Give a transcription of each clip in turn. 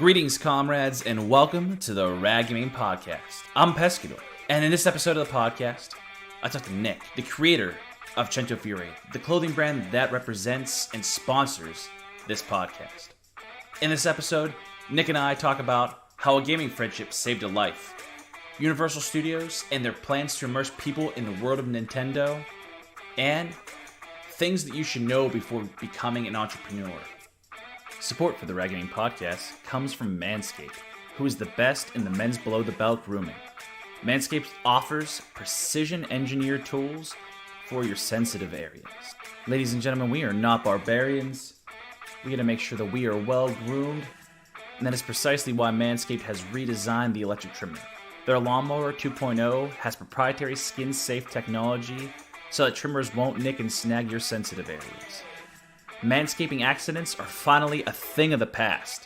Greetings, comrades, and welcome to the Rad Gaming Podcast. I'm Pescador, and in this episode of the podcast, I talk to Nick, the creator of Cento Fiori, the clothing brand that represents and sponsors this podcast. In this episode, Nick and I talk about how a gaming friendship saved a life, Universal Studios and their plans to immerse people in the world of Nintendo, and things that you should know before becoming an entrepreneur. Support for the Rad Gaming Podcast comes from Manscaped, who is the best in the men's below-the-belt grooming. Manscaped offers precision-engineered tools for your sensitive areas. Ladies and gentlemen, we are not barbarians. We gotta make sure that we are well-groomed, and that is precisely why Manscaped has redesigned the electric trimmer. Their Lawnmower 2.0 has proprietary skin-safe technology so that trimmers won't nick and snag your sensitive areas. Manscaping accidents are finally a thing of the past.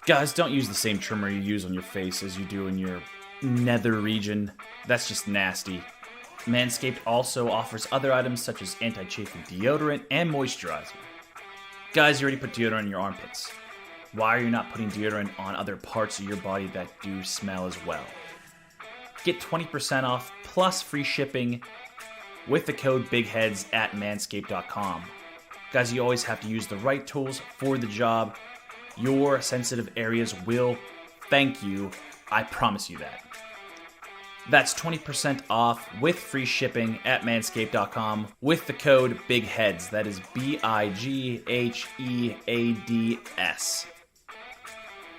Guys, don't use the same trimmer you use on your face as you do in your nether region. That's just nasty. Manscaped also offers other items such as anti-chafing deodorant and moisturizer. Guys, you already put deodorant in your armpits. Why are you not putting deodorant on other parts of your body that do smell as well? Get 20% off plus free shipping with the code BIGHEADS at manscaped.com. Guys, you always have to use the right tools for the job. Your sensitive areas will thank you. I promise you that. That's 20% off with free shipping at manscaped.com with the code BIGHEADS. That is BIGHEADS.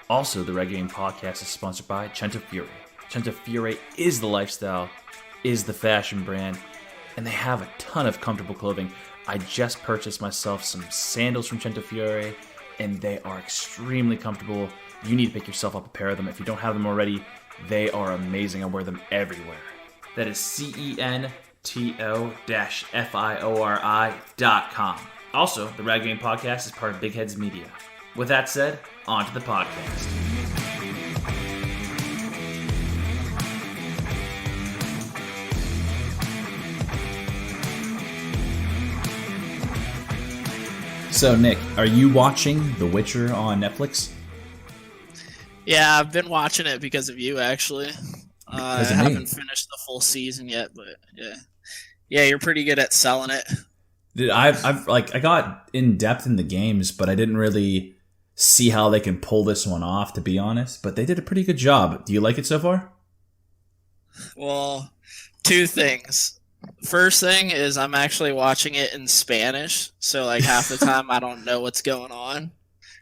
Also, the Rad Gaming Podcast is sponsored by Cento Fiori. Cento Fiori is the lifestyle, is the fashion brand, and they have a ton of comfortable clothing. I just purchased myself some sandals from Cento Fiori, and they are extremely comfortable. You need to pick yourself up a pair of them. If you don't have them already, they are amazing. I wear them everywhere. That is CENTO-FIORI.com. Also, the Rad Gaming Podcast is part of Big Heads Media. With that said, on to the podcast. So, Nick, are you watching The Witcher on Netflix? Yeah, I've been watching it because of you, actually. I haven't finished the full season yet, but yeah, you're pretty good at selling it. Dude, I got in depth in the games, but I didn't really see how they can pull this one off, to be honest. But they did a pretty good job. Do you like it so far? Well, two things. First thing is I'm actually watching it in Spanish, so like half the time I don't know what's going on.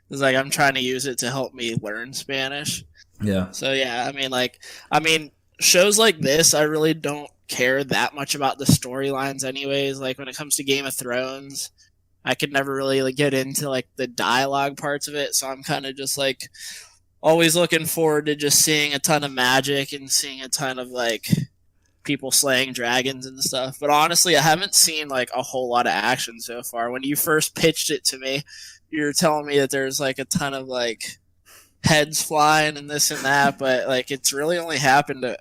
It's like I'm trying to use it to help me learn Spanish. Yeah. So yeah, I mean, shows like this, I really don't care that much about the storylines anyways. Like when it comes to Game of Thrones, I could never really get into like the dialogue parts of it, so I'm kind of just like always looking forward to just seeing a ton of magic and seeing a ton of like people slaying dragons and stuff. But honestly, I haven't seen like a whole lot of action so far. When you first pitched it to me, you were telling me that there's like a ton of like heads flying and this and that, but like it's really only happened a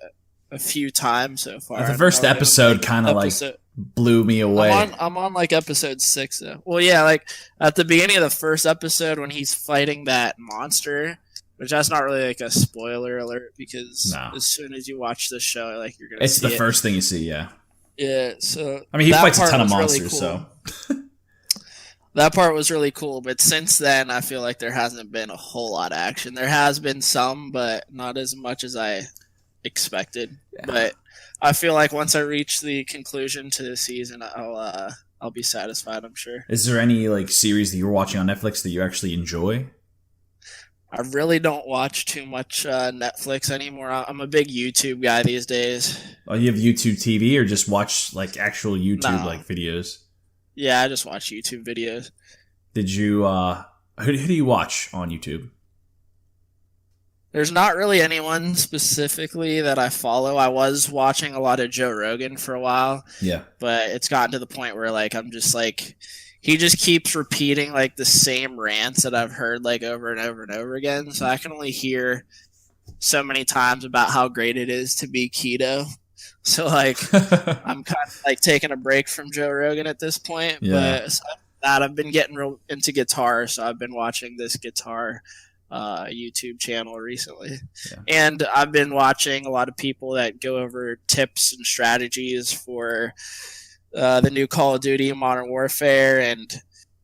few times so far. The first episode kind of like blew me away. I'm on like episode 6 though. Well, yeah, like at the beginning of the first episode when he's fighting that monster, which that's not really like a spoiler alert because as soon as you watch the show, like you're gonna. It's the first thing you see, yeah. Yeah, so I mean, he fights a ton of monsters, really cool. so that part was really cool. But since then, I feel like there hasn't been a whole lot of action. There has been some, but not as much as I expected. Yeah. But I feel like once I reach the conclusion to the season, I'll be satisfied. I'm sure. Is there any like series that you're watching on Netflix that you actually enjoy? I really don't watch too much Netflix anymore. I'm a big YouTube guy these days. Oh, you have YouTube TV or just watch like actual YouTube like videos? Yeah, I just watch YouTube videos. Did you who do you watch on YouTube? There's not really anyone specifically that I follow. I was watching a lot of Joe Rogan for a while. Yeah. But it's gotten to the point where like I'm just like he just keeps repeating like the same rants that I've heard like over and over and over again. So I can only hear so many times about how great it is to be keto. So like I'm kind of like taking a break from Joe Rogan at this point. Yeah. But aside from that, I've been getting real into guitar. So I've been watching this guitar YouTube channel recently. Yeah. And I've been watching a lot of people that go over tips and strategies for the new Call of Duty Modern Warfare and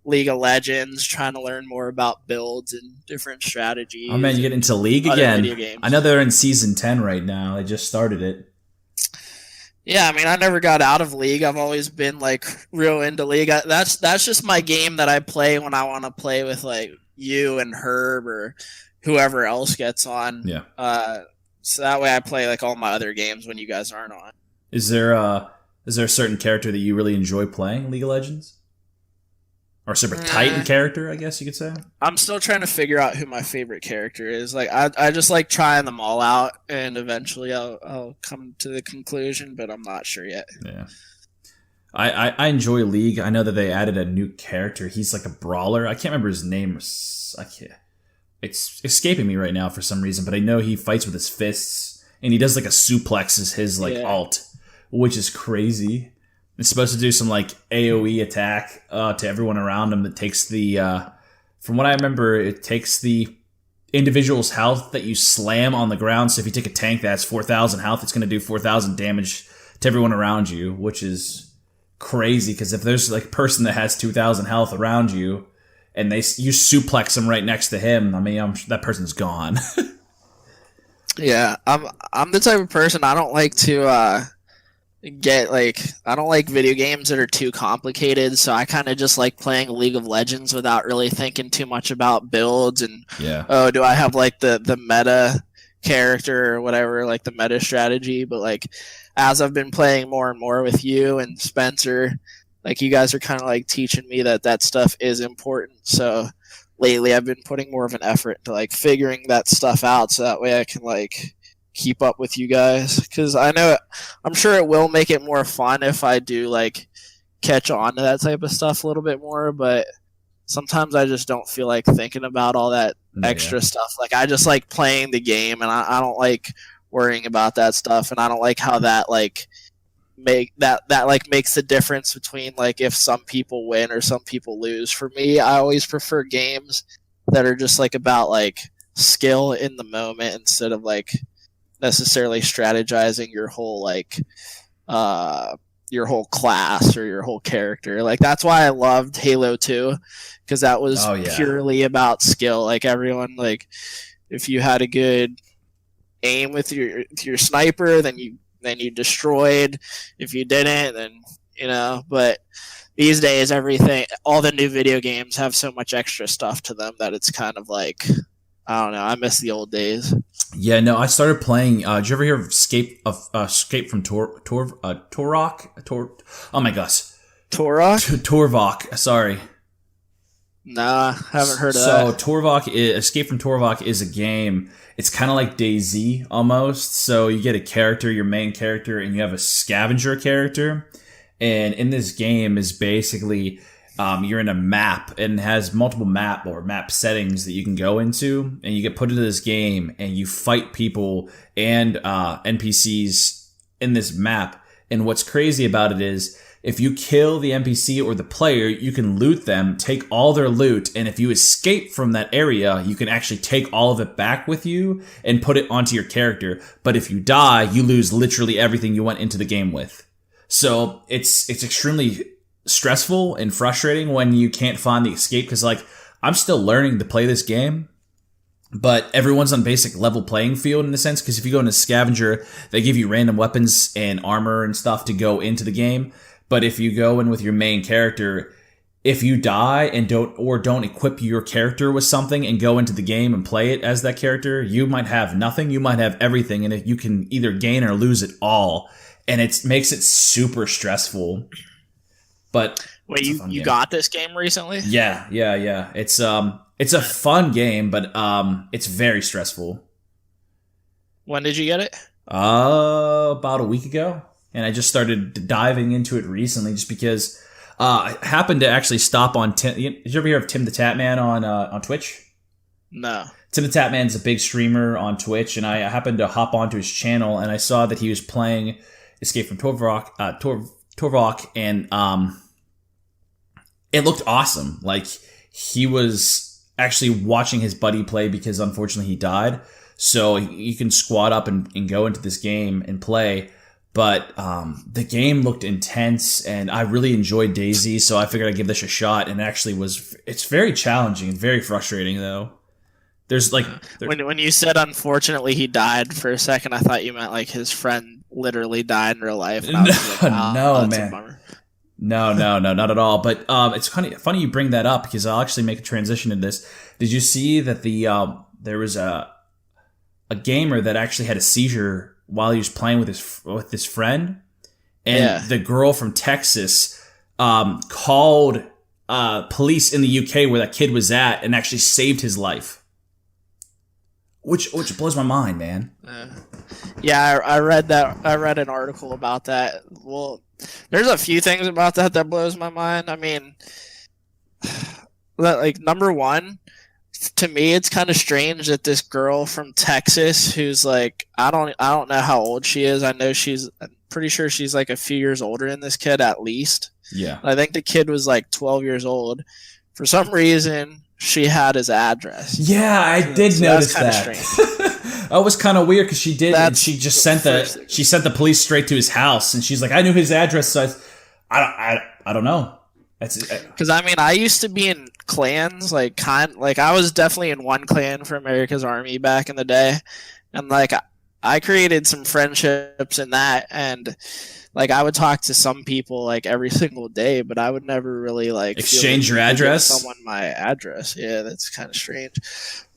League of Legends, trying to learn more about builds and different strategies. Oh man, you get into League again. I know they're in season 10 right now. They just started it. Yeah, I mean, I never got out of League. I've always been like real into League. That's just my game that I play when I want to play with like you and Herb or whoever else gets on. Yeah. So that way I play like all my other games when you guys aren't on. Is there a certain character that you really enjoy playing League of Legends? Or a super Titan character, I guess you could say? I'm still trying to figure out who my favorite character is. Like I just like trying them all out, and eventually I'll come to the conclusion, but I'm not sure yet. Yeah. I enjoy League. I know that they added a new character. He's like a brawler. I can't remember his name. It's escaping me right now for some reason, but I know he fights with his fists, and he does like a suplex as his like alt, which is crazy. It's supposed to do some like AoE attack to everyone around him that takes the, from what I remember, it takes the individual's health that you slam on the ground. So if you take a tank that has 4,000 health, it's going to do 4,000 damage to everyone around you, which is crazy because if there's like a person that has 2,000 health around you and you suplex them right next to him, I mean, that person's gone. Yeah, I'm the type of person, I don't like to I don't like video games that are too complicated, so I kind of just like playing League of Legends without really thinking too much about builds and do I have like the meta character or whatever, like the meta strategy. But like as I've been playing more and more with you and Spencer, like you guys are kind of like teaching me that stuff is important. So lately I've been putting more of an effort to like figuring that stuff out, so that way I can like keep up with you guys, because I'm sure it will make it more fun if I do like catch on to that type of stuff a little bit more, but sometimes I just don't feel like thinking about all that extra stuff. Like I just like playing the game, and I don't like worrying about that stuff, and I don't like how that like makes the difference between like if some people win or some people lose. For me, I always prefer games that are just like about like skill in the moment instead of like necessarily strategizing your whole like your whole class or your whole character. Like that's why I loved Halo 2, because that was purely about skill. Like everyone, like if you had a good aim with your sniper, then you destroyed. If you didn't, then but these days all the new video games have so much extra stuff to them that it's kind of like, I don't know, I miss the old days. Yeah, no, I started playing. Did you ever hear of Escape from Turok? Oh my gosh, Torvok. Sorry. Nah, haven't heard of that. So Escape from Torvok is a game. It's kind of like DayZ almost. So you get a character, your main character, and you have a scavenger character. And in this game is basically you're in a map and it has multiple map settings that you can go into, and you get put into this game and you fight people and NPCs in this map. And what's crazy about it is if you kill the NPC or the player, you can loot them, take all their loot, and if you escape from that area, you can actually take all of it back with you and put it onto your character. But if you die, you lose literally everything you went into the game with. So it's extremely stressful and frustrating when you can't find the escape, because like I'm still learning to play this game, but everyone's on basic level playing field in a sense, because if you go into scavenger, they give you random weapons and armor and stuff to go into the game. But if you go in with your main character, if you die and don't equip your character with something and go into the game and play it as that character, you might have nothing, you might have everything, and you can either gain or lose it all, and it makes it super stressful. But wait, you got this game recently? Yeah. It's a fun game, but it's very stressful. When did you get it? About a week ago, and I just started diving into it recently, just because I happened to actually stop on Tim. Did you ever hear of Tim the Tatman on Twitch? No. Tim the Tatman's a big streamer on Twitch, and I happened to hop onto his channel, and I saw that he was playing Escape from Torvok, and it looked awesome. Like he was actually watching his buddy play because unfortunately he died. So you can squad up and go into this game and play. But the game looked intense, and I really enjoyed DayZ, so I figured I'd give this a shot. And it's very challenging and very frustrating, though. There's like when you said unfortunately he died for a second, I thought you meant like his friend literally died in real life. And I was like, no, man. No, not at all. But it's kind of funny you bring that up because I'll actually make a transition in this. Did you see that there was a gamer that actually had a seizure while he was playing with his friend, and the girl from Texas called police in the UK where that kid was at and actually saved his life, which blows my mind, man. I read that. I read an article about that. Well, there's a few things about that blows my mind. I mean, like number one, to me, it's kind of strange that this girl from Texas, who's like, I don't know how old she is. I'm pretty sure she's like a few years older than this kid at least. Yeah. I think the kid was like 12 years old. For some reason, she had his address. Yeah, I did notice that. That was kind of weird because she did. And she just sent the police straight to his house, and she's like, I knew his address. So I don't know. Because I mean, I used to be in clans, like I was definitely in one clan for America's Army back in the day, and like I created some friendships in that, and like I would talk to some people like every single day, but I would never really like exchange your address. Someone my address, yeah, that's kind of strange.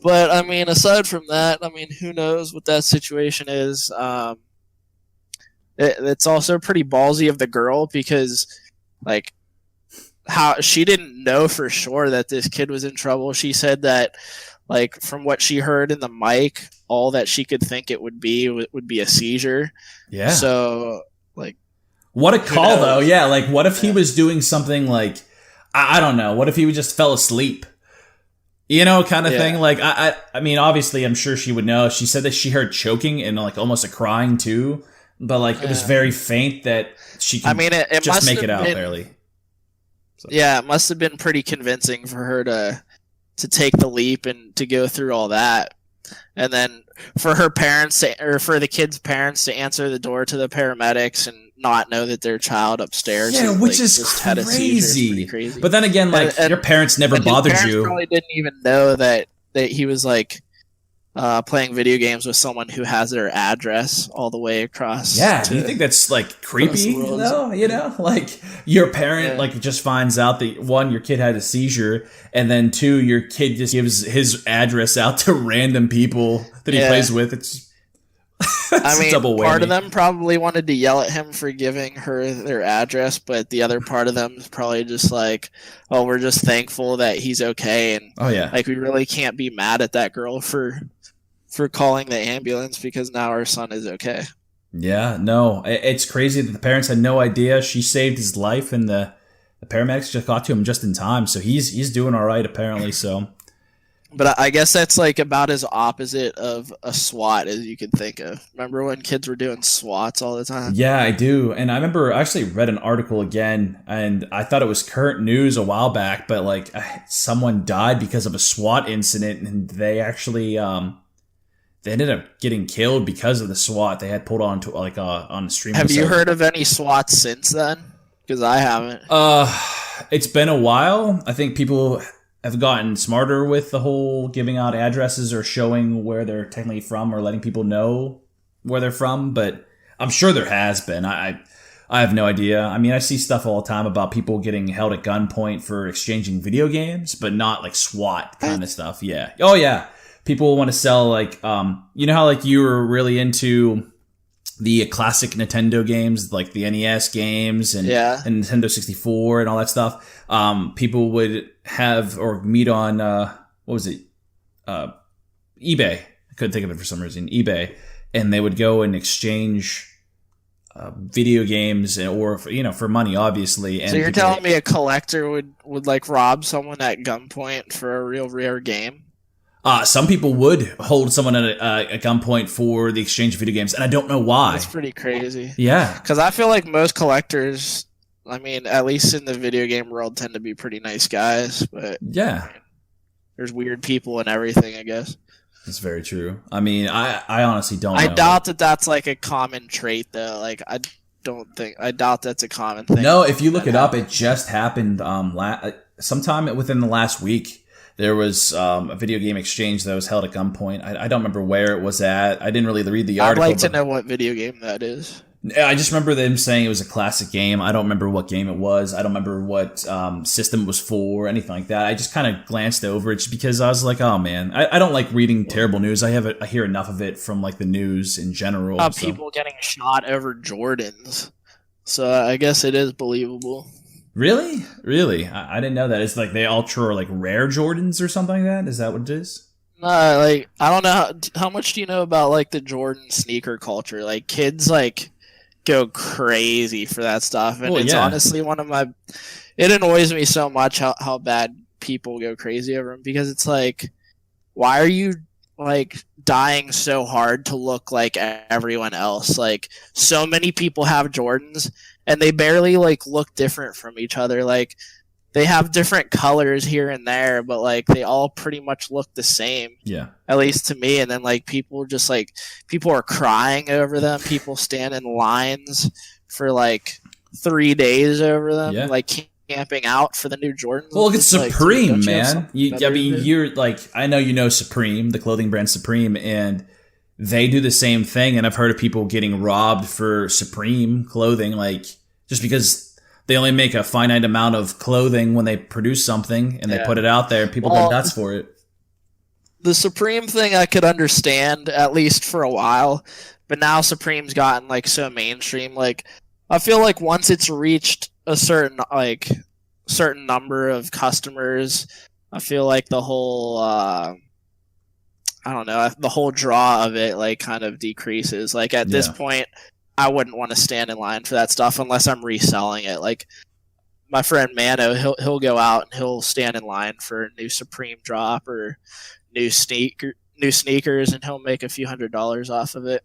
But I mean, aside from that, I mean, who knows what that situation is? It's also pretty ballsy of the girl because like. How she didn't know for sure that this kid was in trouble. She said that, like, from what she heard in the mic, all that she could think it would be a seizure. Yeah. So, like, what a call, though. Yeah. Like, what if he was doing something like, I don't know. What if he just fell asleep? You know, kind of thing. Like, I mean, obviously, I'm sure she would know. She said that she heard choking and like almost a crying too, but like it was very faint that she can it just make it out barely. So. Yeah, it must have been pretty convincing for her to take the leap and to go through all that. And then for her parents or for the kid's parents to answer the door to the paramedics and not know that their child upstairs which is crazy. Crazy. But then again, like your parents never bothered his parents you. Probably didn't even know that he was like playing video games with someone who has their address all the way across. Yeah, do you think that's like creepy though? You know, like your parent like just finds out that one, your kid had a seizure, and then two, your kid just gives his address out to random people that he plays with. It's I mean, double whammy. Part of them probably wanted to yell at him for giving her their address, but the other part of them is probably just like, oh, we're just thankful that he's okay, and like we really can't be mad at that girl for calling the ambulance because now our son is okay. Yeah, no, it's crazy that the parents had no idea. She saved his life, and the paramedics just got to him just in time. So he's doing all right apparently. So, but I guess that's like about as opposite of a SWAT as you could think of. Remember when kids were doing SWATs all the time? Yeah, I do. And I remember I actually read an article again, and I thought it was current news a while back, but like someone died because of a SWAT incident, and they actually they ended up getting killed because of the SWAT they had pulled onto like on a stream. Have you heard of any SWAT since then? Because I haven't. It's been a while. I think people have gotten smarter with the whole giving out addresses or showing where they're technically from or letting people know where they're from. But I'm sure there has been. I have no idea. I mean, I see stuff all the time about people getting held at gunpoint for exchanging video games, but not like SWAT kind of stuff. Yeah. Oh yeah. People want to sell like, you know how like you were really into the classic Nintendo games, like the NES games and Nintendo 64 and all that stuff. People would have or meet on, what was it? eBay. I couldn't think of it for some reason. eBay. And they would go and exchange video games or, for money, obviously. And so you're telling me a collector would like rob someone at gunpoint for a real rare game? Some people would hold someone at a gunpoint for the exchange of video games, and I don't know why. That's pretty crazy. Yeah. Because I feel like most collectors, I mean, at least in the video game world, tend to be pretty nice guys. But yeah. there's weird people and everything, I guess. It's very true. I mean, I honestly don't I know. doubt that that's like a common trait, though. Like, I doubt that's a common thing. No, if you look it up, it just happened sometime within the last week. There was a video game exchange that was held at gunpoint. I don't remember where it was at. I didn't really read the article. I'd like to know what video game that is. I just remember them saying it was a classic game. I don't remember what game it was. I don't remember what system it was for, anything like that. I just kind of glanced over it just because I was like, oh man, I don't like reading terrible news. I hear enough of it from like the news in general. People getting shot over Jordans. So I guess it is believable. Really? I didn't know that. It's like they ultra are like rare Jordans or something like that. Is that what it is? Like I don't know how much do you know about like the Jordan sneaker culture? Like kids like go crazy for that stuff, and it's honestly it annoys me so much how bad people go crazy over them, because it's like, why are you like dying so hard to look like everyone else? Like, so many people have Jordans and they barely like look different from each other. Like, they have different colors here and there, but like they all pretty much look the same. Yeah. At least to me. And then like people are crying over them. People stand in lines for like 3 days over them. Yeah. Like camping out for the new Jordans. Well, look, it's Supreme, like, man. You're like, I know you know Supreme, the clothing brand Supreme, and they do the same thing. And I've heard of people getting robbed for Supreme clothing, like just because they only make a finite amount of clothing when they produce something, and they put it out there, and people go nuts for it. The Supreme thing I could understand, at least for a while, but now Supreme's gotten like so mainstream. Like, I feel like once it's reached a certain number of customers, I feel like the whole the whole draw of it like kind of decreases. Like at this point, I wouldn't want to stand in line for that stuff unless I'm reselling it. Like my friend Mano, he'll go out and he'll stand in line for a new Supreme drop or new sneakers, and he'll make a few $100s off of it.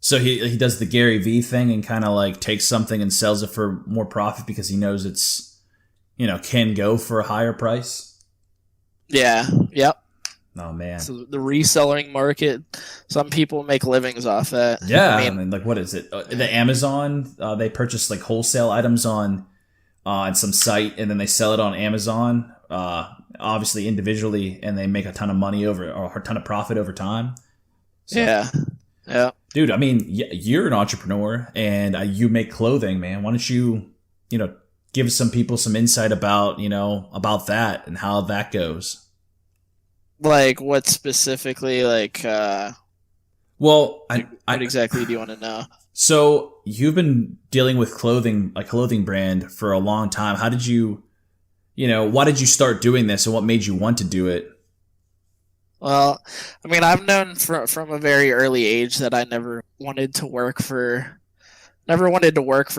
So he does the Gary Vee thing and kind of like takes something and sells it for more profit because he knows it's, can go for a higher price. Yeah. Yep. Oh man. So the reselling market, some people make livings off that. Yeah. I mean like, what is it? The Amazon, they purchase like wholesale items on some site, and then they sell it on Amazon, obviously individually, and they make a ton of money or a ton of profit over time. So, yeah. Dude, I mean, you're an entrepreneur and you make clothing, man. Why don't you, give some people some insight about that and how that goes? Like what specifically, like, well, what exactly do you want to know? So you've been dealing with a clothing brand for a long time. How did you, why did you start doing this, and what made you want to do it? Well, I mean, I've known from a very early age that I never wanted to work for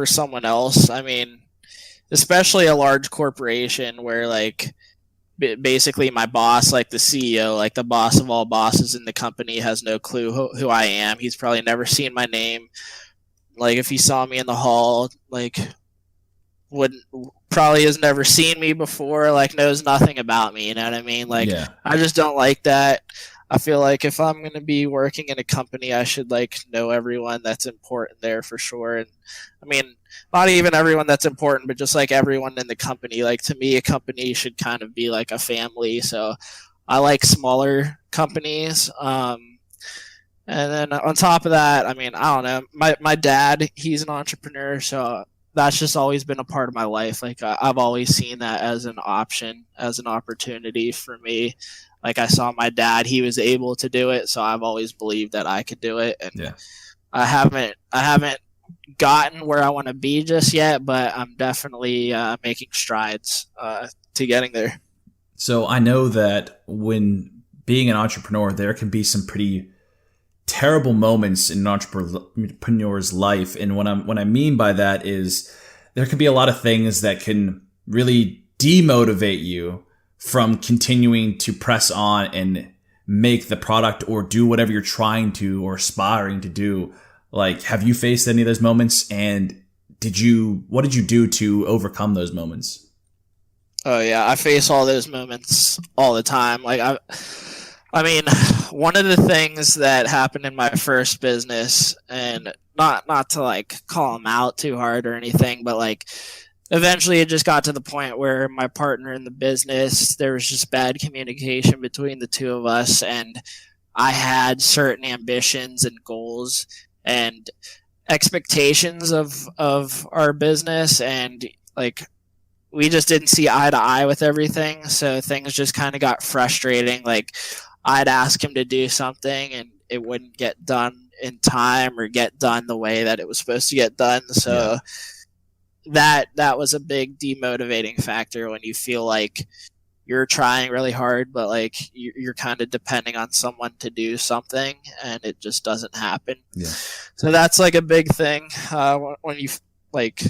someone else. I mean, especially a large corporation where like basically my boss, like the CEO, like the boss of all bosses in the company, has no clue who I am. He's probably never seen my name. Like if he saw me in the hall, like probably has never seen me before, like knows nothing about me, you know what I mean? Like, I just don't like that. I feel like if I'm going to be working in a company, I should like know everyone that's important there for sure. And I mean, not even everyone that's important, but just like everyone in the company. Like to me, a company should kind of be like a family. So I like smaller companies. And then on top of that, I mean, I don't know, my dad, he's an entrepreneur, so that's just always been a part of my life. Like I've always seen that as an option, as an opportunity for me. Like I saw my dad, he was able to do it, so I've always believed that I could do it. And I haven't gotten where I want to be just yet, but I'm definitely making strides to getting there. So I know that when being an entrepreneur, there can be some pretty terrible moments in an entrepreneur's life, and what I mean by that is there can be a lot of things that can really demotivate you from continuing to press on and make the product or do whatever you're trying to or aspiring to do. Like, have you faced any of those moments, and what did you do to overcome those moments? Oh yeah, I face all those moments all the time. Like I mean, one of the things that happened in my first business, and not to like call them out too hard or anything, but like eventually it just got to the point where my partner in the business, there was just bad communication between the two of us, and I had certain ambitions and goals and expectations of our business, and like we just didn't see eye to eye with everything, so things just kind of got frustrating. Like I'd ask him to do something and it wouldn't get done in time or get done the way that it was supposed to get done. So that was a big demotivating factor when you feel like you're trying really hard, but like you're kind of depending on someone to do something and it just doesn't happen. Yeah. So that's like a big thing. When you like,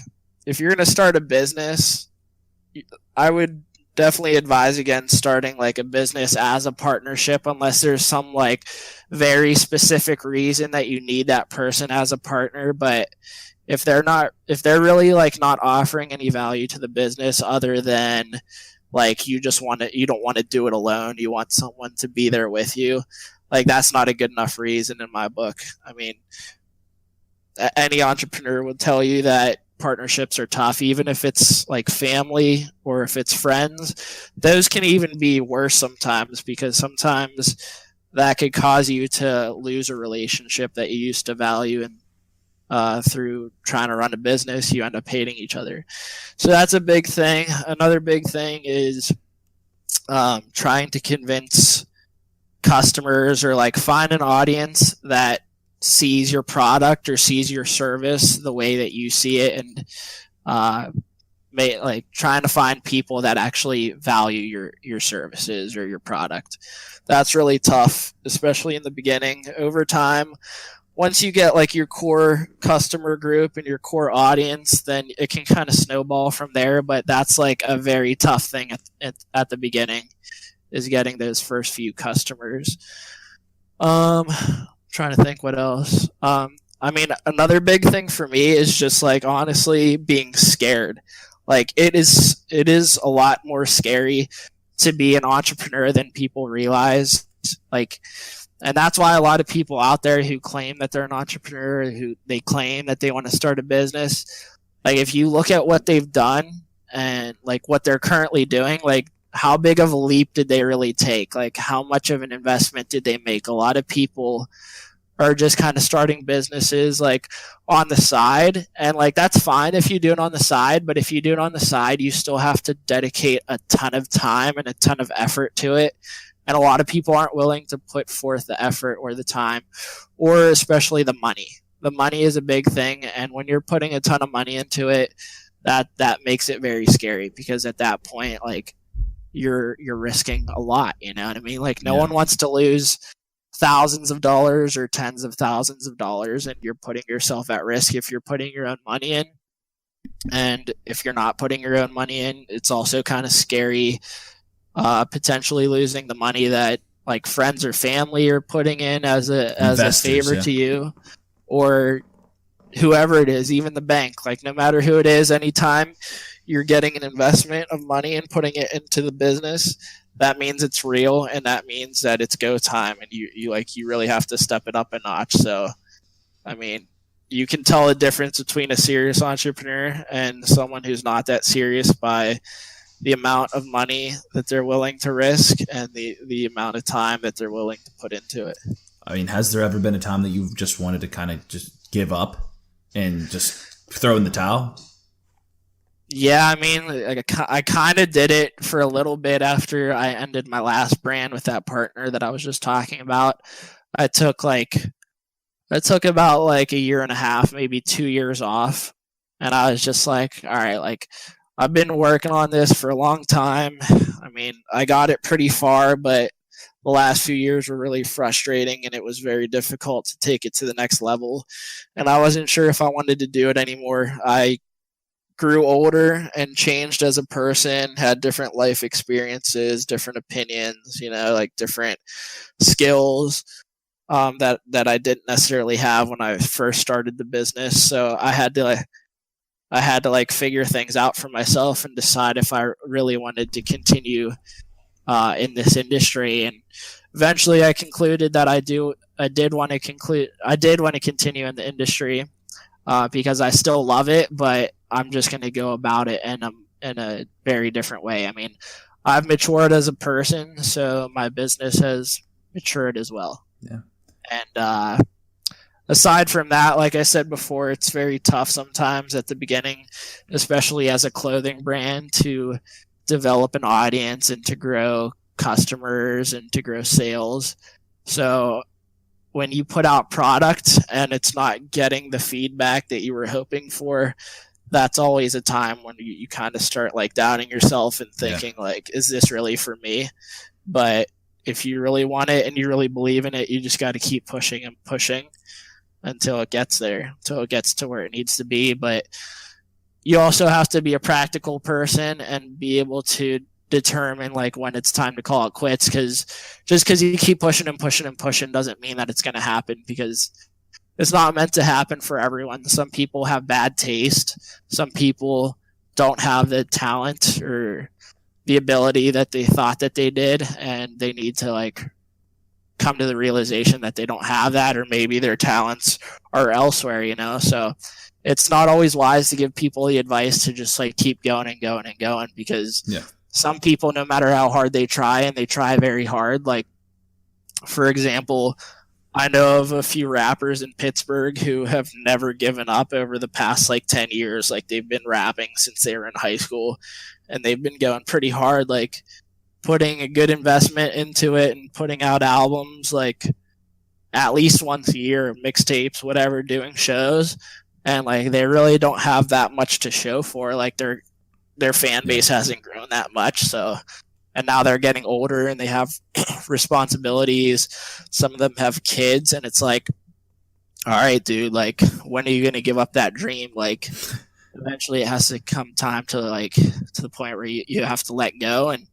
if you're going to start a business, I would definitely advise against starting like a business as a partnership unless there's some like very specific reason that you need that person as a partner. But if they're really like not offering any value to the business other than like you don't want to do it alone, you want someone to be there with you, like that's not a good enough reason in my book. I mean, any entrepreneur would tell you that partnerships are tough, even if it's like family or if it's friends. Those can even be worse sometimes, because sometimes that could cause you to lose a relationship that you used to value, and through trying to run a business you end up hating each other. So that's a big thing. Another big thing is trying to convince customers, or like find an audience that sees your product or sees your service the way that you see it, and like trying to find people that actually value your services or your product. That's really tough, especially in the beginning. Over time, once you get like your core customer group and your core audience, then it can kind of snowball from there. But that's like a very tough thing at the beginning, is getting those first few customers. Trying to think what else. I mean, another big thing for me is just like honestly being scared. Like it is a lot more scary to be an entrepreneur than people realize. Like, and that's why a lot of people out there who claim that they're an entrepreneur, who they claim that they want to start a business, like if you look at what they've done and like what they're currently doing, like how big of a leap did they really take? Like how much of an investment did they make? A lot of people are just kind of starting businesses like on the side, and like that's fine if you do it on the side, but if you do it on the side, you still have to dedicate a ton of time and a ton of effort to it. And a lot of people aren't willing to put forth the effort or the time, or especially the money. The money is a big thing, and when you're putting a ton of money into it, that makes it very scary, because at that point, like you're risking a lot, you know what I mean? Like no one wants to lose thousands of dollars or tens of thousands of dollars, and you're putting yourself at risk if you're putting your own money in. And if you're not putting your own money in, it's also kind of scary, potentially losing the money that like friends or family are putting in as a favor to you, or whoever it is, even the bank. Like no matter who it is, anytime you're getting an investment of money and putting it into the business, that means it's real, and that means that it's go time, and you really have to step it up a notch. So, I mean, you can tell the difference between a serious entrepreneur and someone who's not that serious by the amount of money that they're willing to risk and the amount of time that they're willing to put into it. I mean, has there ever been a time that you've just wanted to kind of just give up and just throw in the towel? Yeah, I mean, I kind of did it for a little bit after I ended my last brand with that partner that I was just talking about. I took about like a year and a half, maybe 2 years off. And I was just like, all right, like I've been working on this for a long time. I mean, I got it pretty far, but the last few years were really frustrating, and it was very difficult to take it to the next level. And I wasn't sure if I wanted to do it anymore. I grew older and changed as a person, had different life experiences, different opinions, you know, like different skills that I didn't necessarily have when I first started the business. So I had to I had to like figure things out for myself and decide if I really wanted to continue in this industry. And eventually I concluded that I did want to continue in the industry because I still love it, but I'm just going to go about it in a very different way. I mean, I've matured as a person, so my business has matured as well. Yeah. And aside from that, like I said before, it's very tough sometimes at the beginning, especially as a clothing brand, to develop an audience and to grow customers and to grow sales. So when you put out product and it's not getting the feedback that you were hoping for, that's always a time when you kind of start like doubting yourself and thinking like, is this really for me? But if you really want it and you really believe in it, you just got to keep pushing and pushing until it gets there, until it gets to where it needs to be. But you also have to be a practical person and be able to determine like when it's time to call it quits, because just because you keep pushing and pushing and pushing doesn't mean that it's going to happen, because it's not meant to happen for everyone. Some people have bad taste. Some people don't have the talent or the ability that they thought that they did, and they need to like come to the realization that they don't have that, or maybe their talents are elsewhere, you know? So it's not always wise to give people the advice to just like keep going and going and going, because some people, no matter how hard they try, and they try very hard, like for example, I know of a few rappers in Pittsburgh who have never given up over the past like 10 years. Like they've been rapping since they were in high school, and they've been going pretty hard, like putting a good investment into it and putting out albums like at least once a year, mixtapes, whatever, doing shows. And like they really don't have that much to show for. Like their fan base hasn't grown that much. So, and now they're getting older and they have responsibilities. Some of them have kids, and it's like, all right, dude, like when are you going to give up that dream? Like eventually it has to come time to like to the point where you have to let go, and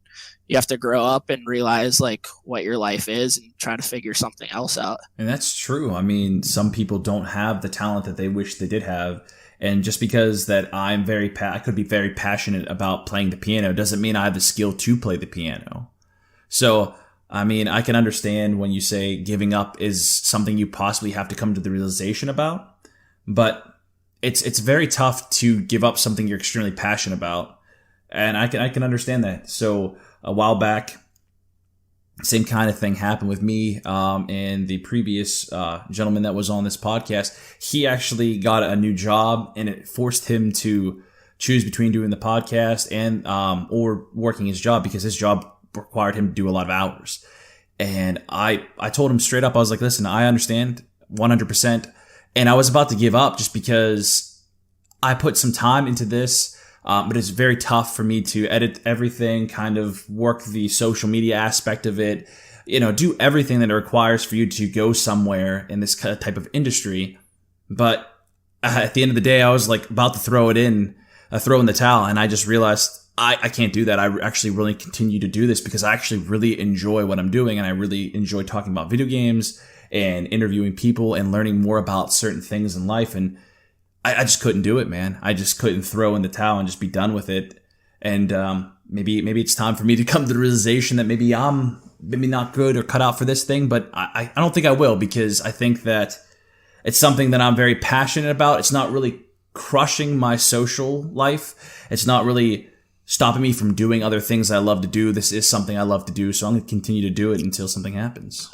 you have to grow up and realize like what your life is and try to figure something else out. And that's true. I mean, some people don't have the talent that they wish they did have. And just because that I could be very passionate about playing the piano doesn't mean I have the skill to play the piano. So, I mean, I can understand when you say giving up is something you possibly have to come to the realization about, but it's very tough to give up something you're extremely passionate about. And I can understand that. So a while back, same kind of thing happened with me and the previous gentleman that was on this podcast. He actually got a new job, and it forced him to choose between doing the podcast and or working his job, because his job required him to do a lot of hours. And I told him straight up, I was like, listen, I understand 100%. And I was about to give up just because I put some time into this. But it's very tough for me to edit everything, kind of work the social media aspect of it, do everything that it requires for you to go somewhere in this type of industry. But at the end of the day, I was like about to throw in the towel. And I just realized I can't do that. I actually really continue to do this because I actually really enjoy what I'm doing. And I really enjoy talking about video games and interviewing people and learning more about certain things in life. And I just couldn't do it, man. I just couldn't throw in the towel and just be done with it. And maybe it's time for me to come to the realization that maybe I'm not good or cut out for this thing. But I don't think I will, because I think that it's something that I'm very passionate about. It's not really crushing my social life. It's not really stopping me from doing other things I love to do. This is something I love to do, so I'm going to continue to do it until something happens.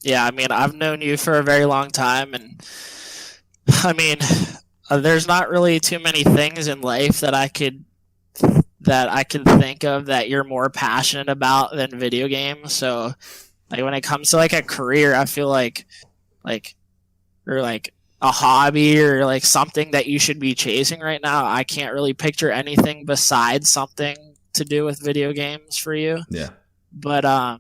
Yeah, I mean, I've known you for a very long time, and I mean, there's not really too many things in life that I can think of that you're more passionate about than video games. So, like when it comes to like a career, I feel like or like a hobby or like something that you should be chasing right now, I can't really picture anything besides something to do with video games for you. Yeah. But I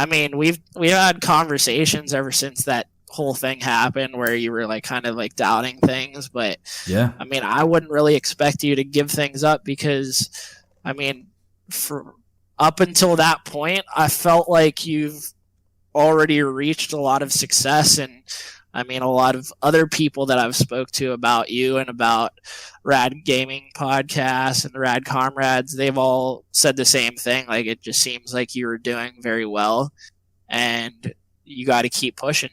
mean, we've had conversations ever since that whole thing happened where you were like kind of like doubting things. But yeah, I mean, I wouldn't really expect you to give things up, because I mean, for up until that point, I felt like you've already reached a lot of success. And I mean, a lot of other people that I've spoke to about you and about Rad Gaming Podcast and the Rad Comrades, they've all said the same thing. Like, it just seems like you were doing very well, and you got to keep pushing.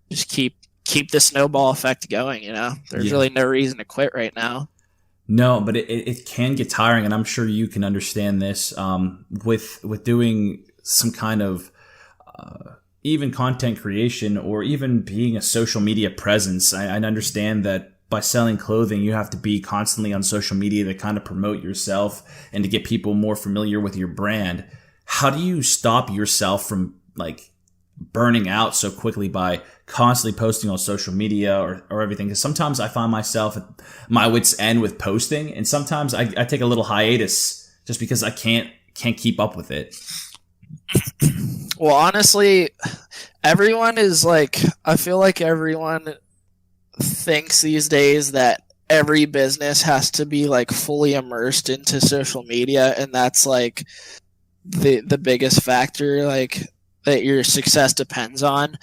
Just keep the snowball effect going. There's really no reason to quit right now. No, but it can get tiring, and I'm sure you can understand this. With doing some kind of even content creation or even being a social media presence, I understand that by selling clothing, you have to be constantly on social media to kind of promote yourself and to get people more familiar with your brand. How do you stop yourself from like burning out so quickly by constantly posting on social media or everything? Because sometimes I find myself at my wit's end with posting, and sometimes I take a little hiatus just because I can't keep up with it. Well, honestly, everyone is like, I feel like everyone thinks these days that every business has to be like fully immersed into social media, and that's like the biggest factor like that your success depends on.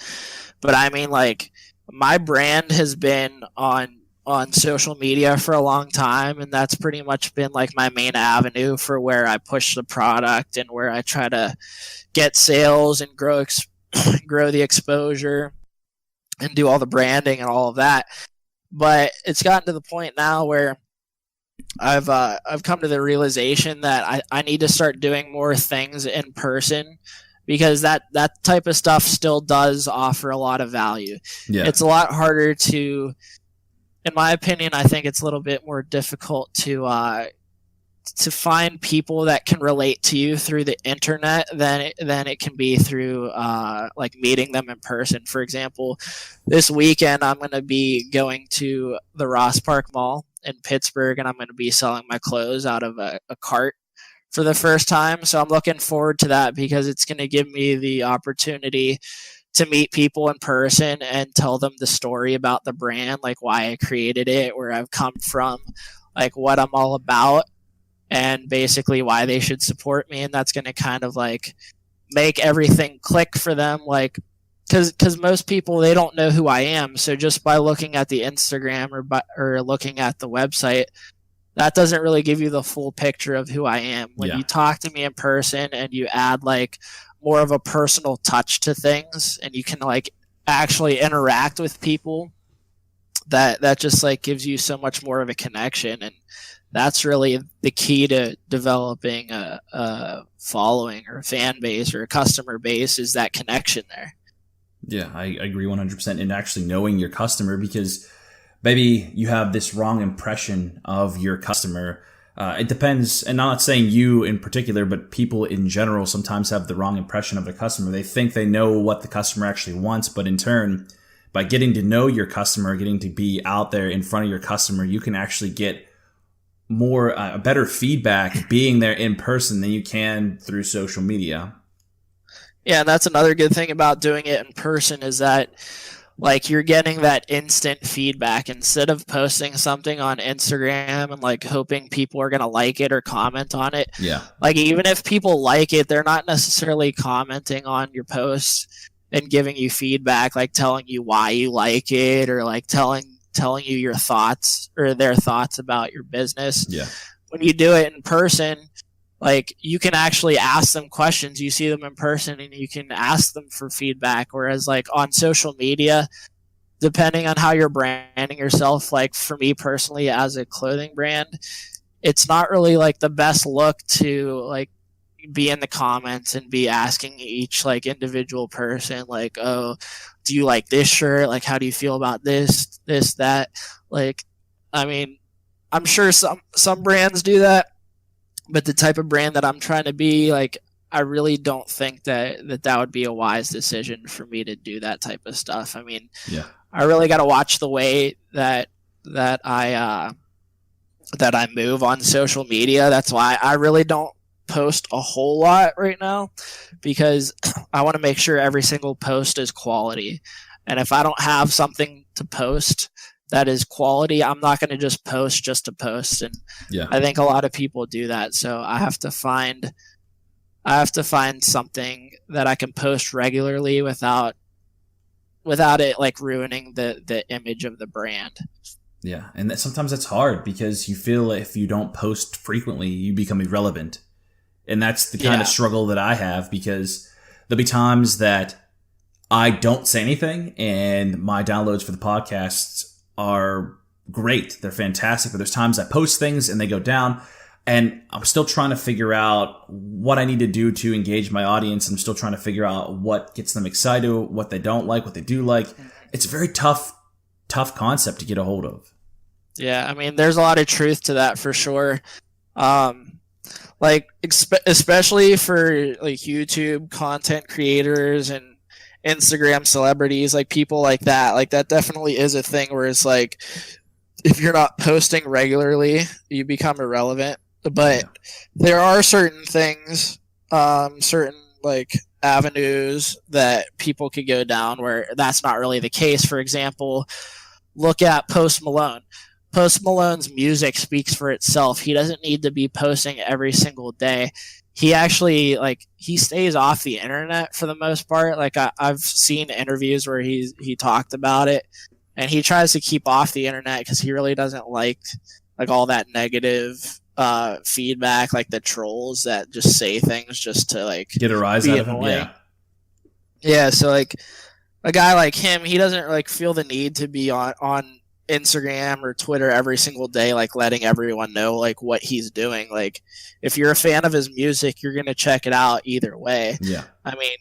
But I mean, like, my brand has been on social media for a long time, and that's pretty much been like my main avenue for where I push the product and where I try to get sales and grow the exposure and do all the branding and all of that. But it's gotten to the point now where I've come to the realization that I need to start doing more things in person, because that type of stuff still does offer a lot of value. Yeah. It's a lot harder to, in my opinion, I think it's a little bit more difficult to find people that can relate to you through the internet than it can be through like meeting them in person. For example, this weekend I'm going to be going to the Ross Park Mall in Pittsburgh, and I'm going to be selling my clothes out of a cart for the first time. So I'm looking forward to that, because it's going to give me the opportunity to meet people in person and tell them the story about the brand, like why I created it, where I've come from, like what I'm all about, and basically why they should support me. And that's going to kind of like make everything click for them. Like, cause most people, they don't know who I am. So just by looking at the Instagram or looking at the website, that doesn't really give you the full picture of who I am. When you talk to me in person and you add like more of a personal touch to things, and you can like actually interact with people, that just like gives you so much more of a connection. And that's really the key to developing a following or a fan base or a customer base, is that connection there. Yeah, I agree 100%. And actually knowing your customer, because maybe you have this wrong impression of your customer. It depends, and I'm not saying you in particular, but people in general sometimes have the wrong impression of their customer. They think they know what the customer actually wants, but in turn, by getting to know your customer, getting to be out there in front of your customer, you can actually get more better feedback being there in person than you can through social media. Yeah, and that's another good thing about doing it in person, is that like you're getting that instant feedback instead of posting something on Instagram and like hoping people are going to like it or comment on it. Yeah. Like even if people like it, they're not necessarily commenting on your posts and giving you feedback, like telling you why you like it, or like telling you your thoughts or their thoughts about your business. Yeah. When you do it in person, like you can actually ask them questions. You see them in person and you can ask them for feedback. Whereas like on social media, depending on how you're branding yourself, like for me personally as a clothing brand, it's not really like the best look to like be in the comments and be asking each like individual person like, oh, do you like this shirt? Like, how do you feel about this, that? Like, I mean, I'm sure some brands do that, but the type of brand that I'm trying to be, like, I really don't think that would be a wise decision for me to do that type of stuff. I mean, yeah, I really got to watch the way that I move on social media. That's why I really don't post a whole lot right now, because I want to make sure every single post is quality. And if I don't have something to post that is quality, I'm not going to just to post. And yeah, I think a lot of people do that. So I have to find something that I can post regularly without without it like ruining the image of the brand. Yeah, and sometimes that's hard because you feel if you don't post frequently, you become irrelevant. And that's the kind of struggle that I have, because there'll be times that I don't say anything and my downloads for the podcasts are great. They're fantastic. But there's times I post things and they go down, and I'm still trying to figure out what I need to do to engage my audience. I'm still trying to figure out what gets them excited, what they don't like, what they do like. It's a very tough concept to get a hold of. Yeah, I mean, there's a lot of truth to that for sure. Like especially for like YouTube content creators and Instagram celebrities, like people like that definitely is a thing where it's like, if you're not posting regularly, you become irrelevant. But there are certain things, certain like avenues that people could go down where that's not really the case. For example, look at Post Malone. Post Malone's music speaks for itself. He doesn't need to be posting every single day. He actually, like, he stays off the internet for the most part. Like, I've seen interviews where he talked about it, and he tries to keep off the internet because he really doesn't like all that negative feedback, like the trolls that just say things just to like get a rise out of him. Yeah. So like a guy like him, he doesn't like feel the need to be on Instagram or Twitter every single day, like letting everyone know like what he's doing. Like if you're a fan of his music, you're gonna check it out either way. Yeah, I mean,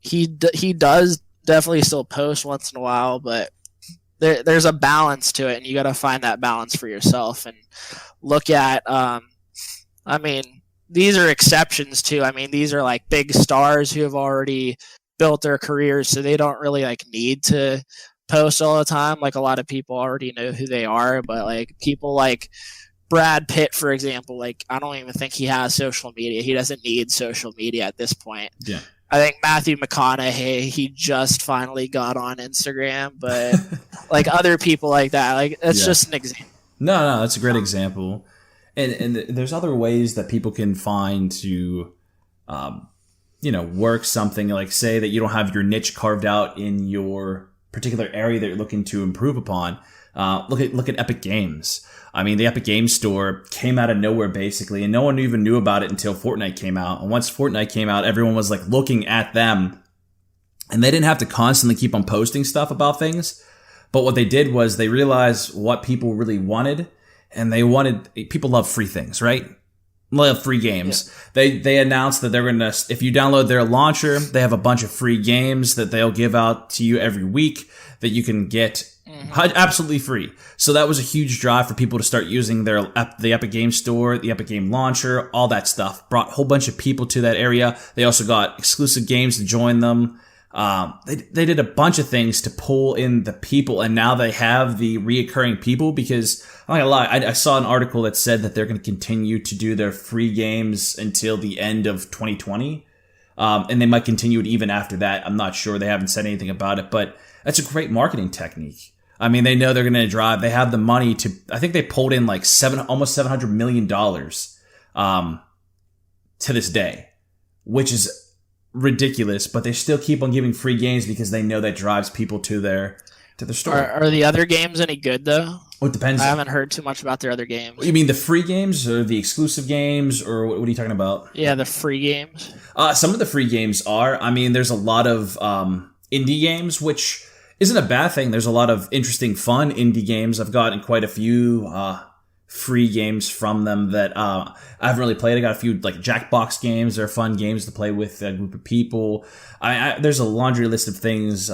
he does definitely still post once in a while, but there's a balance to it, and you got to find that balance for yourself and look at. I mean, these are exceptions too. I mean, these are like big stars who have already built their careers, so they don't really like need to post all the time. Like a lot of people already know who they are, but like people like Brad Pitt, for example, like I don't even think he has social media. He doesn't need social media at this point. Yeah. I think Matthew McConaughey, he just finally got on Instagram, but like other people like that, like that's just an example. No, that's a great example. And there's other ways that people can find to, work something. Like say that you don't have your niche carved out in your particular area that you're looking to improve upon. Look at Epic Games. I mean, the Epic Games Store came out of nowhere basically, and no one even knew about it until Fortnite came out. And once Fortnite came out, everyone was like looking at them, and they didn't have to constantly keep on posting stuff about things. But what they did was they realized what people really wanted, and people love free things, right? Love free games. Yeah. They announced that they're gonna, if you download their launcher, they have a bunch of free games that they'll give out to you every week that you can get absolutely free. So that was a huge drive for people to start using the Epic Game Store, the Epic Game Launcher, all that stuff. Brought a whole bunch of people to that area. They also got exclusive games to join them. They did a bunch of things to pull in the people, and now they have the reoccurring people because, I'm not gonna lie, I saw an article that said that they're going to continue to do their free games until the end of 2020. And they might continue it even after that. I'm not sure. They haven't said anything about it, but that's a great marketing technique. I mean, they know they're going to drive. They have the money to, I think they pulled in like almost $700 million to this day, which is ridiculous, but they still keep on giving free games because they know that drives people to their store. Are the other games any good though? Well, it depends. I haven't heard too much about their other games. You mean the free games or the exclusive games, or what are you talking about? Yeah, the free games. Some of the free games are. I mean, there's a lot of indie games, which isn't a bad thing. There's a lot of interesting, fun indie games. I've gotten quite a few free games from them that I haven't really played. I got a few like Jackbox games. They're fun games to play with a group of people. There's a laundry list of things.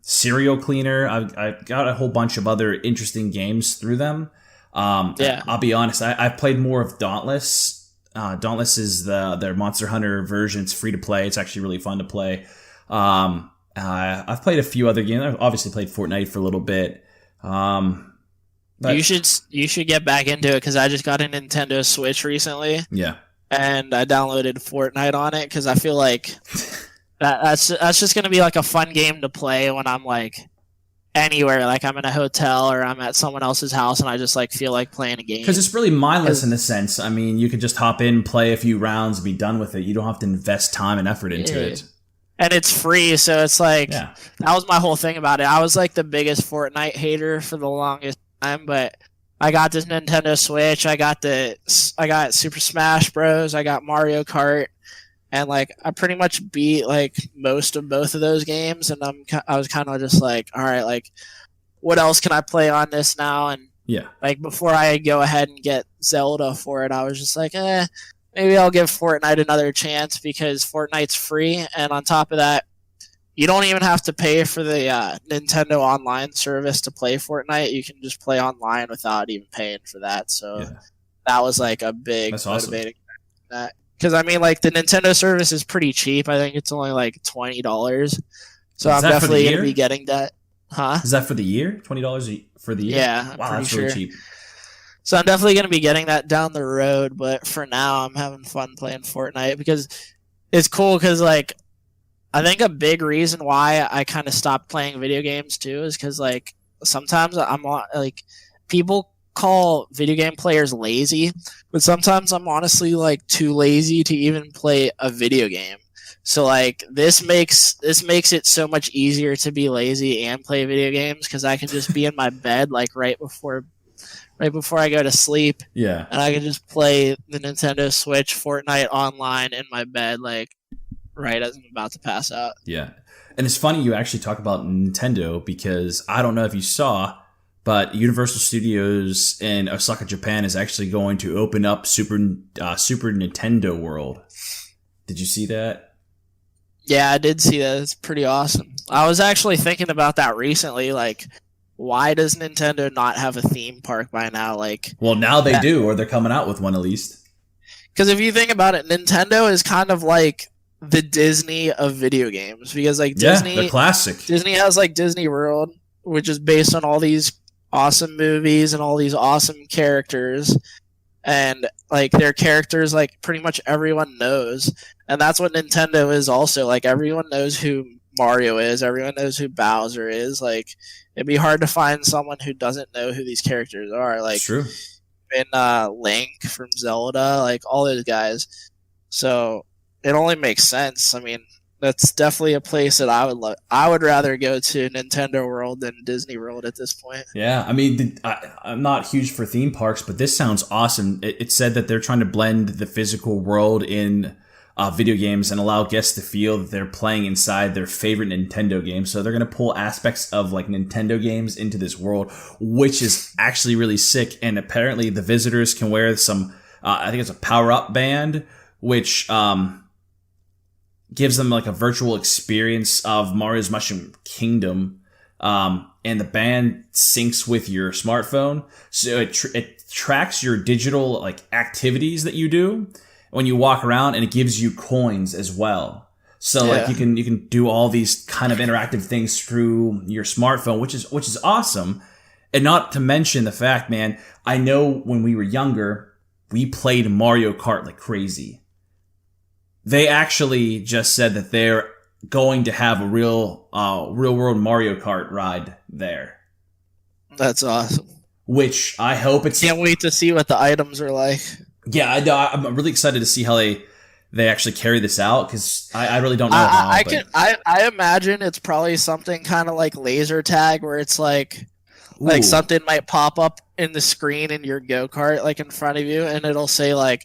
Serial Cleaner. I got a whole bunch of other interesting games through them. I'll be honest. I've played more of Dauntless. Dauntless is their Monster Hunter version. It's free to play. It's actually really fun to play. I've played a few other games. I've obviously played Fortnite for a little bit. But you should get back into it because I just got a Nintendo Switch recently. Yeah, and I downloaded Fortnite on it because I feel like that's just gonna be like a fun game to play when I'm like anywhere, like I'm in a hotel or I'm at someone else's house and I just like feel like playing a game. Because it's really mindless in a sense. I mean, you could just hop in, play a few rounds, and be done with it. You don't have to invest time and effort into it. and it's free, so it's like Yeah. that was my whole thing about it. I was like the biggest Fortnite hater for the longest time, but I got this Nintendo Switch. I got Super Smash Bros. I got Mario Kart, and like I pretty much beat like most of both of those games. And I was kind of just like, all right, like what else can I play on this now? And Yeah. like before I go ahead and get Zelda for it, I was just like, maybe I'll give Fortnite another chance because Fortnite's free, and on top of that, you don't even have to pay for the Nintendo Online service to play Fortnite. You can just play online without even paying for that. So that was like a big motivating factor. Because I mean, like the Nintendo service is pretty cheap. I think it's only like $20. So I'm definitely going to be getting that. Huh? Is that for the year? $20 for the year? Yeah. Wow, that's really cheap. So I'm definitely going to be getting that down the road. But for now, I'm having fun playing Fortnite because it's cool. Because like, I think a big reason why I kind of stopped playing video games too is because like sometimes I'm like people call video game players lazy, but sometimes I'm honestly like too lazy to even play a video game. So like this makes it so much easier to be lazy and play video games because I can just be in my bed like right before I go to sleep. Yeah, and I can just play the Nintendo Switch Fortnite online in my bed like right as I'm about to pass out. Yeah. And it's funny you actually talk about Nintendo because I don't know if you saw, but Universal Studios in Osaka, Japan is actually going to open up Super Nintendo World. Did you see that? Yeah, I did see that. It's pretty awesome. I was actually thinking about that recently, like why does Nintendo not have a theme park by now? Like, well, now they do, or they're coming out with one at least. Because if you think about it, Nintendo is kind of like the Disney of video games because like Disney, the classic. Disney has like Disney World, which is based on all these awesome movies and all these awesome characters, and like their characters like pretty much everyone knows, and that's what Nintendo is also. Like everyone knows who Mario is, everyone knows who Bowser is. Like it'd be hard to find someone who doesn't know who these characters are. Like it's true. And Link from Zelda, like all those guys. So it only makes sense. I mean, that's definitely a place that I would rather go to Nintendo World than Disney World at this point. Yeah, I mean, I'm not huge for theme parks, but this sounds awesome. It said that they're trying to blend the physical world in video games and allow guests to feel that they're playing inside their favorite Nintendo game. So they're going to pull aspects of like Nintendo games into this world, which is actually really sick. And apparently the visitors can wear some, I think it's a power-up band, which gives them like a virtual experience of Mario's Mushroom Kingdom. And the band syncs with your smartphone. So it tracks your digital like activities that you do when you walk around, and it gives you coins as well. So like you can do all these kind of interactive things through your smartphone, which is awesome. And not to mention the fact, man, I know when we were younger, we played Mario Kart like crazy. They actually just said that they're going to have a real world Mario Kart ride there. That's awesome. Which I hope it's... Can't wait to see what the items are like. Yeah, I'm really excited to see how they actually carry this out, because I really don't know how. I imagine it's probably something kind of like laser tag, where it's like something might pop up in the screen in your go-kart like in front of you, and it'll say like,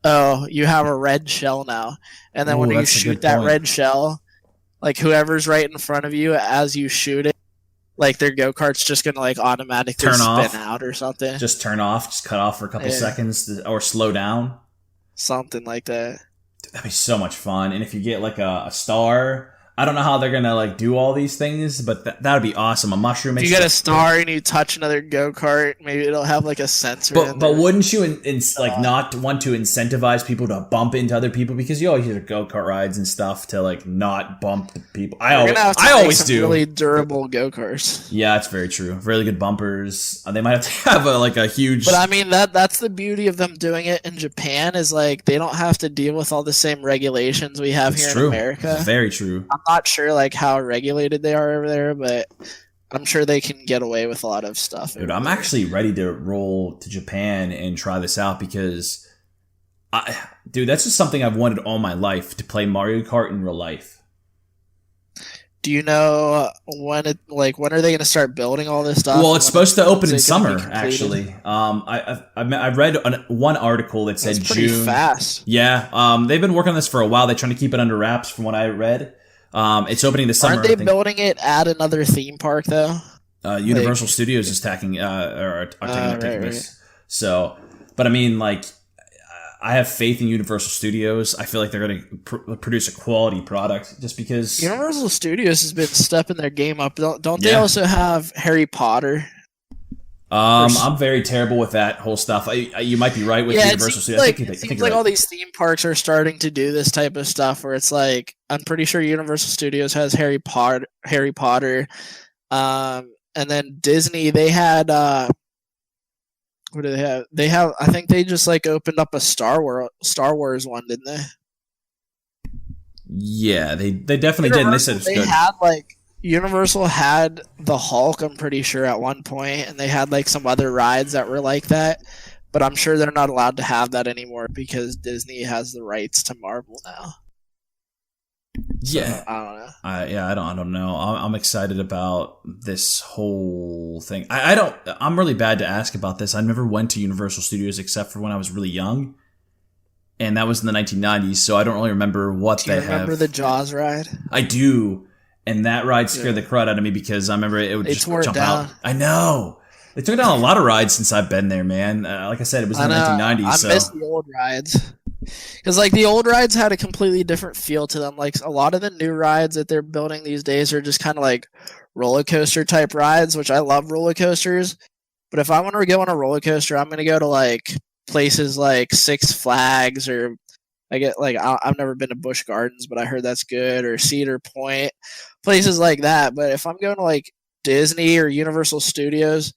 oh, you have a red shell now. And then when you shoot that red shell, like whoever's right in front of you as you shoot it, like their go-kart's just going to like automatically spin out or something. Just turn off, just cut off for a couple seconds or slow down. Something like that. That'd be so much fun. And if you get like a star, I don't know how they're going to like do all these things, but that would be awesome. A mushroom. If you get a star and you touch another go-kart, maybe it'll have like a sensor in there. But wouldn't you not want to incentivize people to bump into other people? Because you always use go-kart rides and stuff to like not bump the people. I always do. Really durable go-karts. Yeah, it's very true. Really good bumpers. They might have to have a huge... But I mean, that's the beauty of them doing it in Japan, is like they don't have to deal with all the same regulations we have here in America. It's very true. I'm not sure like how regulated they are over there, but I'm sure they can get away with a lot of stuff. Dude, I'm actually ready to roll to Japan and try this out, because that's just something I've wanted all my life, to play Mario Kart in real life. Do you know when when are they going to start building all this stuff? Well, it's supposed to open in summer, actually. I read one article that said June. Pretty fast. Yeah, they've been working on this for a while. They're trying to keep it under wraps, from what I read. It's opening this summer. Aren't they building it at another theme park though? Universal Studios is taking their taking this. So, but I mean, like, I have faith in Universal Studios. I feel like they're going to produce a quality product, just because Universal Studios has been stepping their game up. Don't they also have Harry Potter? I'm very terrible with that whole stuff. You might be right with Universal Studios. It seems like all these theme parks are starting to do this type of stuff, where it's like, I'm pretty sure Universal Studios has Harry Potter, and then Disney, they had what do they have? They have, I think they just like opened up a Star Wars one, didn't they? Yeah, they definitely did. And they said it's good. Had like Universal had the Hulk, I'm pretty sure, at one point, and they had like some other rides that were like that. But I'm sure they're not allowed to have that anymore because Disney has the rights to Marvel now. Yeah, so, I don't know. I don't know. I'm excited about this whole thing. I'm really bad to ask about this. I never went to Universal Studios except for when I was really young, and that was in the 1990s. So I don't really remember what they have. Do you remember the Jaws ride? I do, and that ride scared the crud out of me because I remember it would just jump out. I know. They took down a lot of rides since I've been there, man. Like I said, it was in the 1990s. I miss the old rides. Because like the old rides had a completely different feel to them. Like a lot of the new rides that they're building these days are just kind of like roller coaster type rides, which I love roller coasters. But if I want to go on a roller coaster, I'm going to go to like places like Six Flags, or I've never been to Busch Gardens, but I heard that's good, or Cedar Point, places like that. But if I'm going to like Disney or Universal Studios,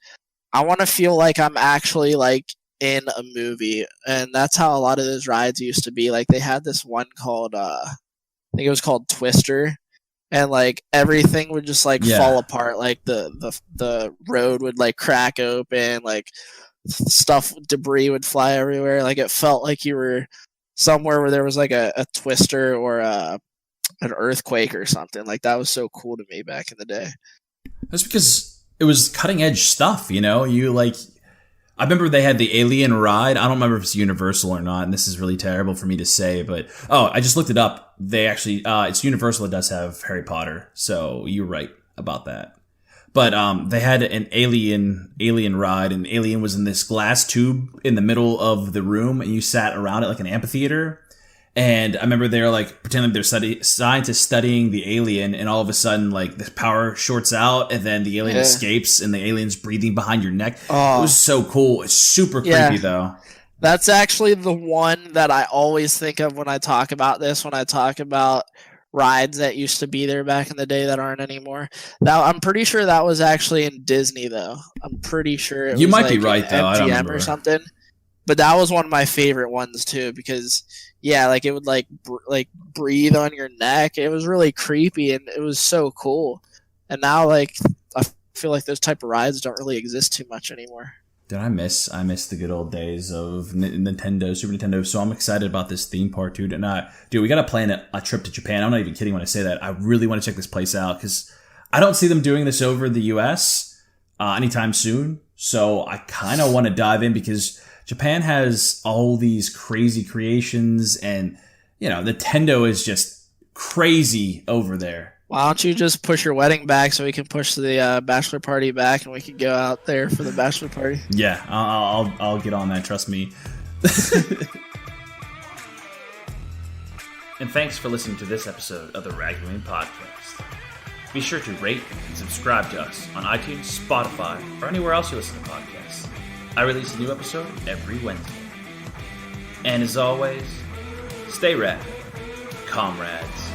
I want to feel like I'm actually like in a movie, and that's how a lot of those rides used to be. Like they had this one called I think it was called Twister, and like everything would just like fall apart. Like the road would like crack open, like debris would fly everywhere. Like it felt like you were somewhere where there was like a twister or an earthquake or something. Like that was so cool to me back in the day. That's because it was cutting edge stuff, you know? I remember they had the Alien ride. I don't remember if it's Universal or not, and this is really terrible for me to say, but I just looked it up. They actually, it's Universal that does have Harry Potter, so you're right about that. But they had an alien ride, and Alien was in this glass tube in the middle of the room, and you sat around it like an amphitheater. And I remember they were like pretending they're scientists studying the alien, and all of a sudden like the power shorts out, and then the alien escapes, and the alien's breathing behind your neck. Oh. It was so cool. It's super creepy though. That's actually the one that I always think of when I talk about this. When I talk about rides that used to be there back in the day that aren't anymore. Now I'm pretty sure that was actually in Disney though. I'm pretty sure it you was might like be right though. I don't remember. Or something. But that was one of my favorite ones too, because like it would like breathe on your neck. It was really creepy, and it was so cool. And now like I feel like those type of rides don't really exist too much anymore. Dude, I miss the good old days of Nintendo, Super Nintendo. So I'm excited about this theme park, dude. And we got to plan a trip to Japan. I'm not even kidding when I say that. I really want to check this place out because I don't see them doing this over the US anytime soon. So I kind of want to dive in because Japan has all these crazy creations, and Nintendo is just crazy over there. Why don't you just push your wedding back so we can push the bachelor party back, and we can go out there for the bachelor party? Yeah, I'll get on that. Trust me. And thanks for listening to this episode of the Rad Gaming Podcast. Be sure to rate and subscribe to us on iTunes, Spotify, or anywhere else you listen to podcasts. I release a new episode every Wednesday. And as always, stay rad, comrades.